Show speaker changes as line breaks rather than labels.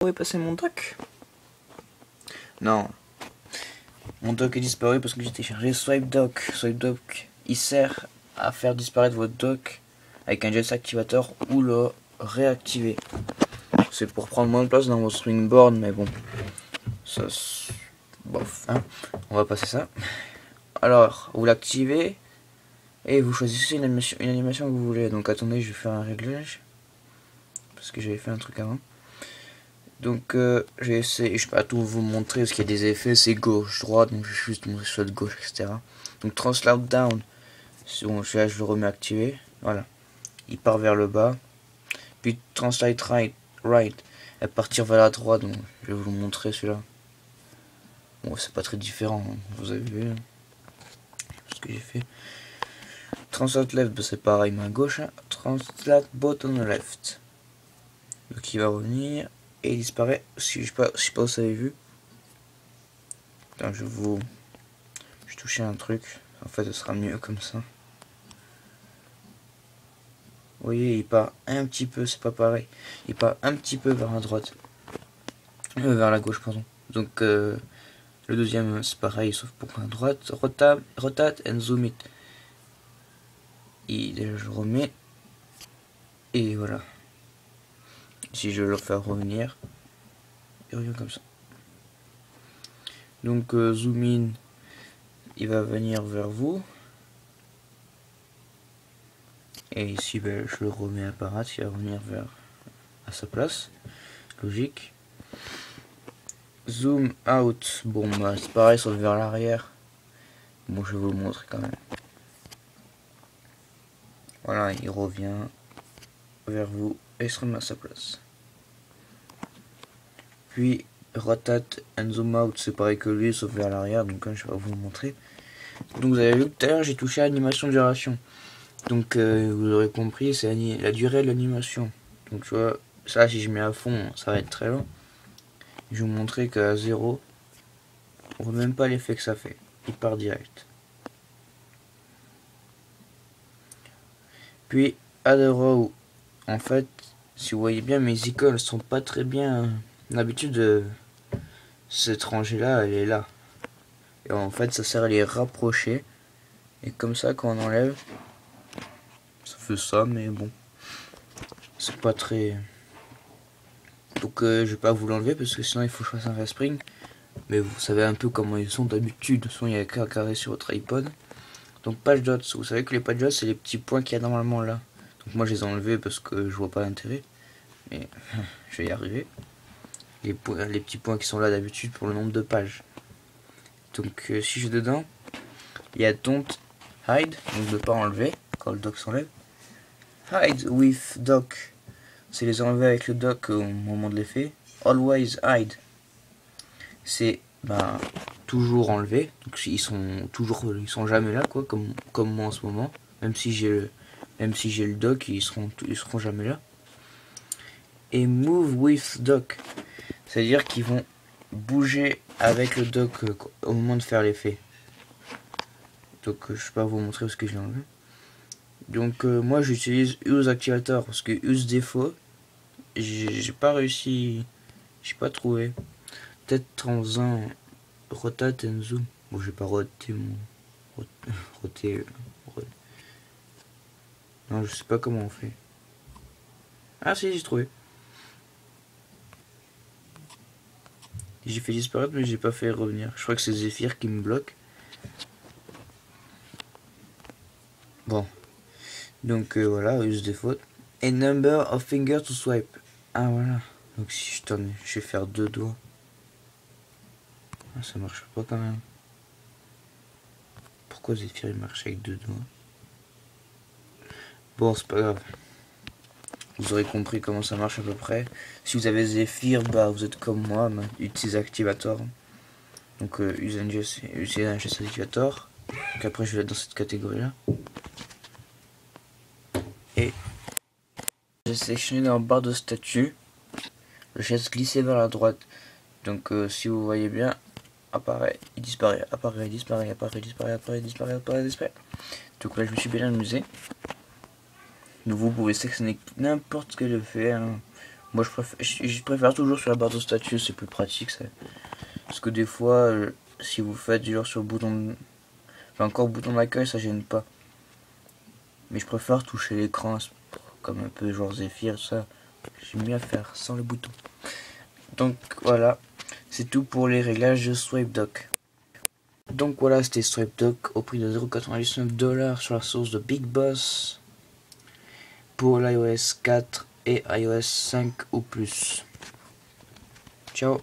Où est passé mon dock? Non. Mon dock est disparu parce que j'ai téléchargé Swipe Dock. Swipe Dock, il sert à faire disparaître votre dock avec un Jets Activator ou le réactiver. C'est pour prendre moins de place dans votre Springboard, mais bon. Ça, bof, hein. On va passer ça. Alors, vous l'activez et vous choisissez une animation que vous voulez. Donc attendez, je vais faire un réglage. Parce que j'avais fait un truc avant. Donc j'ai essayé, je peux pas tout vous montrer parce qu'il y a des effets, c'est gauche, droite, donc je vais juste montrer soit de gauche, etc. Donc Translate Down, bon, là je le remets activé, voilà, il part vers le bas. Puis Translate Right, à partir vers la droite, donc je vais vous le montrer celui-là. Bon, c'est pas très différent, hein, vous avez vu ce que j'ai fait. Translate Left, bah, c'est pareil, mais à gauche. Hein. Translate Bottom Left, donc il va revenir. Et il disparaît. Si je sais pas si vous avez vu. Attends, je touchais un truc. En fait, ce sera mieux comme ça. Vous voyez, il part un petit peu. C'est pas pareil. Il part un petit peu vers la droite. Vers la gauche, pardon. Donc, le deuxième, c'est pareil, sauf pour la droite. Rotate and zoom it. Et déjà, je remets. Et voilà. Si je le fais revenir, il revient comme ça. Donc, zoom in. Il va venir vers vous. Et ici, ben, je le remets à parat, il va revenir à sa place. Logique. Zoom out. Bon, bah, c'est pareil, sauf vers l'arrière. Bon, je vais vous le montrer quand même. Voilà, il revient vers vous et il se remet à sa place. Puis, rotate and zoom out, c'est pareil que lui, sauf vers l'arrière. Donc, je vais vous le montrer. Donc, vous avez vu que tout à l'heure, j'ai touché à animation duration. Donc, vous aurez compris, c'est la durée de l'animation. Donc, tu vois, ça, si je mets à fond, ça va être très long. Je vais vous montrer qu'à 0, on voit même pas l'effet que ça fait. Il part direct. Puis, add a row. En fait, si vous voyez bien, mes icônes sont pas très bien. D'habitude, cette rangée-là, elle est là. Et en fait, ça sert à les rapprocher. Et comme ça, quand on enlève, ça fait ça, mais bon. C'est pas très... Donc, je vais pas vous l'enlever parce que sinon, il faut que je fasse un respring. Mais vous savez un peu comment ils sont d'habitude. Sinon, il n'y a qu'à carrer sur votre iPod. Donc page dots, vous savez que les page dots c'est les petits points qu'il y a normalement là. Donc moi je les ai enlevés parce que je vois pas l'intérêt. Mais je vais y arriver. Les petits points qui sont là d'habitude pour le nombre de pages. Donc si je vais dedans, il y a don't hide, donc ne pas enlever quand le doc s'enlève. Hide with doc, c'est les enlever avec le doc au moment de l'effet. Always hide, c'est toujours enlevé, donc ils sont jamais là quoi, comme moi en ce moment, même si j'ai le dock, ils seront jamais là. Et move with dock, c'est à dire qu'ils vont bouger avec le dock au moment de faire l'effet. Donc je vais pas vous montrer parce que je l'ai enlevé. Donc moi j'utilise use activator parce que use défaut j'ai pas réussi, j'ai pas trouvé. Peut-être dans un rotate and zoom. Bon, j'ai pas roté mon non, je sais pas comment on fait. Ah si, j'ai trouvé. J'ai fait disparaître mais j'ai pas fait revenir. Je crois que c'est Zephyr qui me bloque. Bon. Donc voilà, use default. Et number of fingers to swipe. Ah voilà. Donc si je tourne, je vais faire 2 doigts. Ah, ça marche pas quand même. Pourquoi Zephyr il marche avec 2 doigts? Bon, c'est pas grave. Vous aurez compris comment ça marche à peu près. Si vous avez Zephyr, bah vous êtes comme moi, utilisez Activator. Donc utilisez un geste Activator. Donc après je vais être dans cette catégorie là. Et j'ai sélectionné dans la barre de statut le geste glisser vers la droite. Donc si vous voyez bien, apparaît, il disparaît, apparaît, il disparaît, apparaît, disparaît, apparaît, disparaît, apparaît, disparaît. Donc là je me suis bien amusé. Donc vous pouvez sélectionner n'importe quel effet, hein. Moi je préfère toujours sur la barre de statut, c'est plus pratique ça. Parce que des fois, si vous faites genre sur le bouton, enfin, encore le bouton d'accueil, ça gêne pas. Mais je préfère toucher l'écran, comme un peu genre Zephyr, ça. J'aime bien faire sans le bouton. Donc voilà, c'est tout pour les réglages de SwipeDock. Donc voilà, c'était SwipeDock au prix de 0,99$ sur la source de Big Boss pour l'iOS 4 et iOS 5 ou plus. Ciao.